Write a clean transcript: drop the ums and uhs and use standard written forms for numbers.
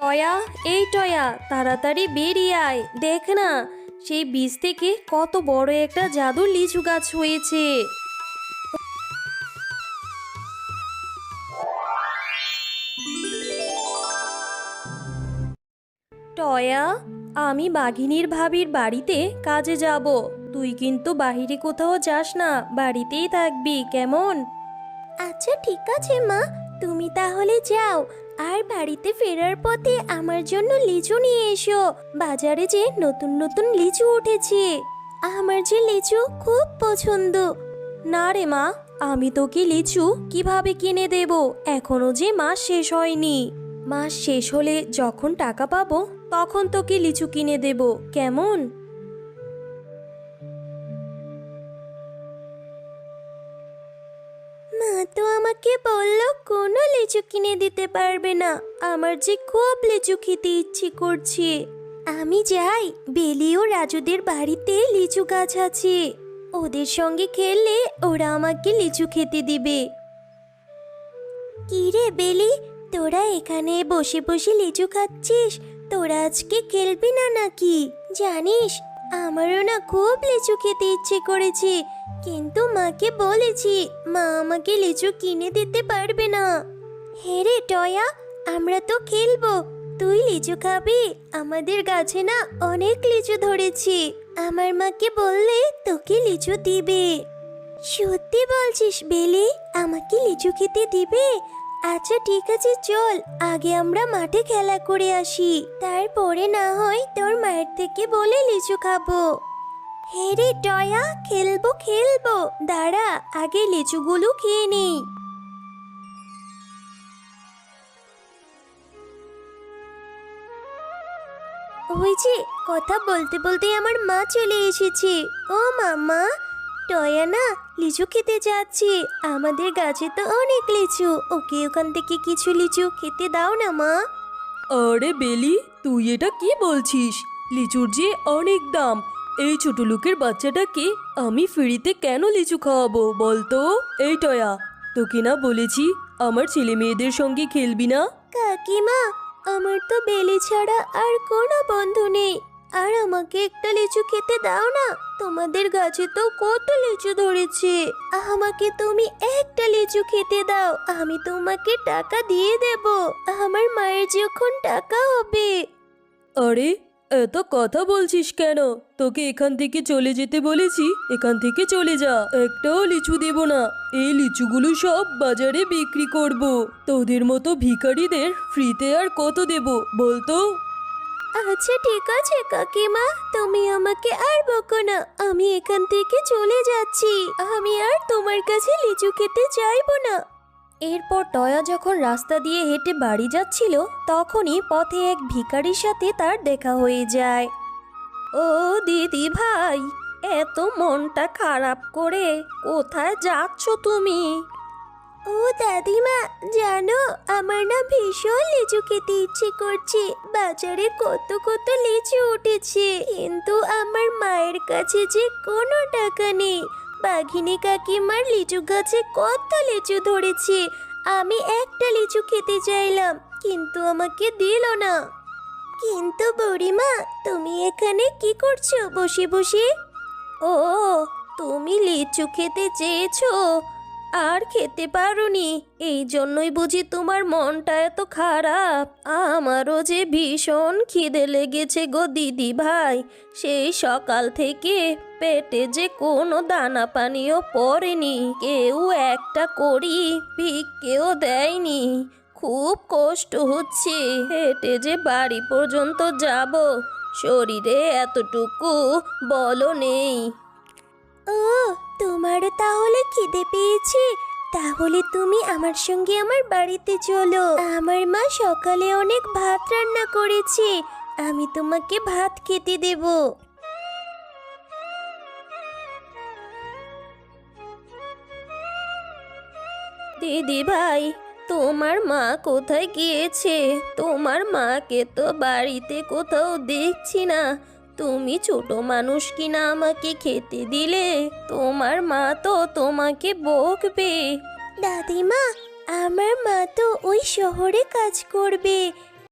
টয়া, এই টয়া, তাড়াতাড়ি বেরিয়ে আয়। দেখ না, সেই বীজ থেকে কত বড় একটা জাদুর লিচু গাছ হয়েছে। টয়া, আমি বাঘিনীর ভাবির বাড়িতে কাজে যাব। তুই কিন্তু বাহিরে কোথাও যাস না, বাড়িতেই থাকবি, কেমন? আচ্ছা ঠিক আছে মা, তুমি তাহলে যাও। আর বাড়িতে ফেরার পথে আমার জন্য লিচু নিয়ে এসো। বাজারে যে নতুন নতুন লিচু উঠেছে, আমার যে লিচু খুব পছন্দ। না রে মা, আমি তোকে লিচু কিভাবে কিনে দেব? এখনো যে মাস শেষ হয়নি। মাস শেষ হলে যখন টাকা পাবো তখন তোকে লিচু কিনে দেব, কেমন? মা তো আমাকে বলল কোনো লিচু কিনে দিতে পারবে না। আমার যে খুব লিচু খেতে ইচ্ছে করছে। আমি যাই, বেলি ও রাজুদের বাড়িতে লিচু গাছ আছে। ওদের সঙ্গে খেললে ওরা আমাকে লিচু খেতে দিবে। কি রে বেলি, তোরা এখানে বসে বসে লিচু খাচ্ছিস? তোরা আজকে খেলবি না নাকি? জানিস, আমারও না খুব লিচু খেতে ইচ্ছে করেছে, কিন্তু মাকে বলেছি, মা আমাকে লিচু কিনে দিতে পারবে না। হ্যাঁ রে টয়া, আমরা তো খেলবো, তুই লিচু খাবি? আমাদের গাছে না অনেক লিচু ধরেছে, আমার মাকে বললে তোকে লিচু দিবে। সত্যি বলছিস বেলি, আমাকে লিচু খেতে দিবে? আচ্ছা ঠিক আছে, চল আগে আমরা মাঠে খেলা করে আসি, তারপরে না হয় তোর মায়ের থেকে বলে লিচু খাবো। হ্যাঁ রে টয়া, খেলবো খেলবো, দাঁড়া আগে লিচুগুলো খেয়ে নেই। ওই যে কথা বলতে বলতে আমার মা চলে এসেছে। ও মামা, টয়া না লিচু খেতে যাচ্ছে, আমাদের গাছে তো অনেক লিচু, ওকে ওখান থেকে কিছু লিচু খেতে দাও না মা। আরে বেলি, তুই এটা কি বলছিস? লিচুর যে অনেক দাম, এই ছোট লোকের বাচ্চাটাকে আমি ফ্রিতে কেন লিচু খাওয়াবো বলতো? এই টয়া, তোকে না বলেছি আমার ছেলে মেয়েদের সঙ্গে খেলবি না? কাকিমা, আমার তো বেলি ছাড়া আর কোনো বন্ধু নেই, আর আমাকে একটা লিচু খেতে দাও না। তোমাদের গাছে তো কত লিচু ধরেছে, আমাকে তুমি একটা লিচু খেতে দাও, আমি তোমাকে টাকা দিয়ে দেব আমার মায়ের যখন টাকা হবে। আরে, এত কথা বলছিস কেন? তোকে এখান থেকে চলে যেতে বলেছি, এখান থেকে চলে যা। একটাও লিচু দেব না, এই লিচুগুলো সব বাজারে বিক্রি করব। তোদের মতো ভিখারিদের ফ্রিতে আর কত দেব বলতো? আচ্ছা ঠিক আছে কাকিমা, তুমি আমাকে আর বকো না, আমি এখান থেকে চলে যাচ্ছি, আমি আর তোমার কাছে লিচু খেতে চাইবো না। এরপর টয়া যখন রাস্তা দিয়ে হেঁটে বাড়ি যাচ্ছিল, তখনই পথে এক ভিখারির সাথে তার দেখা হয়ে যায়। ও দিদি ভাই, এত মনটা খারাপ করে কোথায় যাচ্ছ তুমি? ও দাদিমা, জানো আমার না ভীষণ লিচু খেতে ইচ্ছে করছে, বাজারে কত কত লিচু উঠেছে, কিন্তু আমার মায়ের কাছে যে কোনো টাকা নেই। বাঘিনী কাকিমার লিচু গাছে কত লিচু ধরেছে, আমি একটা লিচু খেতে চাইলাম, কিন্তু আমাকে দিল না। কিন্তু বুড়িমা, তুমি এখানে কি করছো বসে বসে? ও, তুমি লিচু খেতে চেয়েছো আর খেতে পারোনি, এই জন্যই বুঝি তোমার মনটা এত খারাপ? আমারও যে ভীষণ খিদে লেগেছে গো দিদি ভাই, সেই সকাল থেকে পেটে যে কোনো দানা পানিও পড়েনি, কেউ একটা করি ভিক্ষেও দেয়নি, খুব কষ্ট হচ্ছে, হেঁটে যে বাড়ি পর্যন্ত যাব, শরীরে এতটুকু বলও নেই। ও, তোমারও তাহলে খিদে পেয়েছে? তাহলে তুমি আমার সঙ্গে আমার বাড়িতে চলো, আমার মা সকালে অনেক ভাত রান্না করেছে, আমি তোমাকে ভাত খেতে দেব। দিদি ভাই, তোমার মা কোথায় গিয়েছে? তোমার মাকে তো বাড়িতে কোথাও দেখছি না, তুমি ছোট মানুষ কিনা আমাকে খেতে দিলে? তোমার মা তো তোমাকে বকবে। দাদিমা, আমার মা তো ওই শহরে কাজ করবে,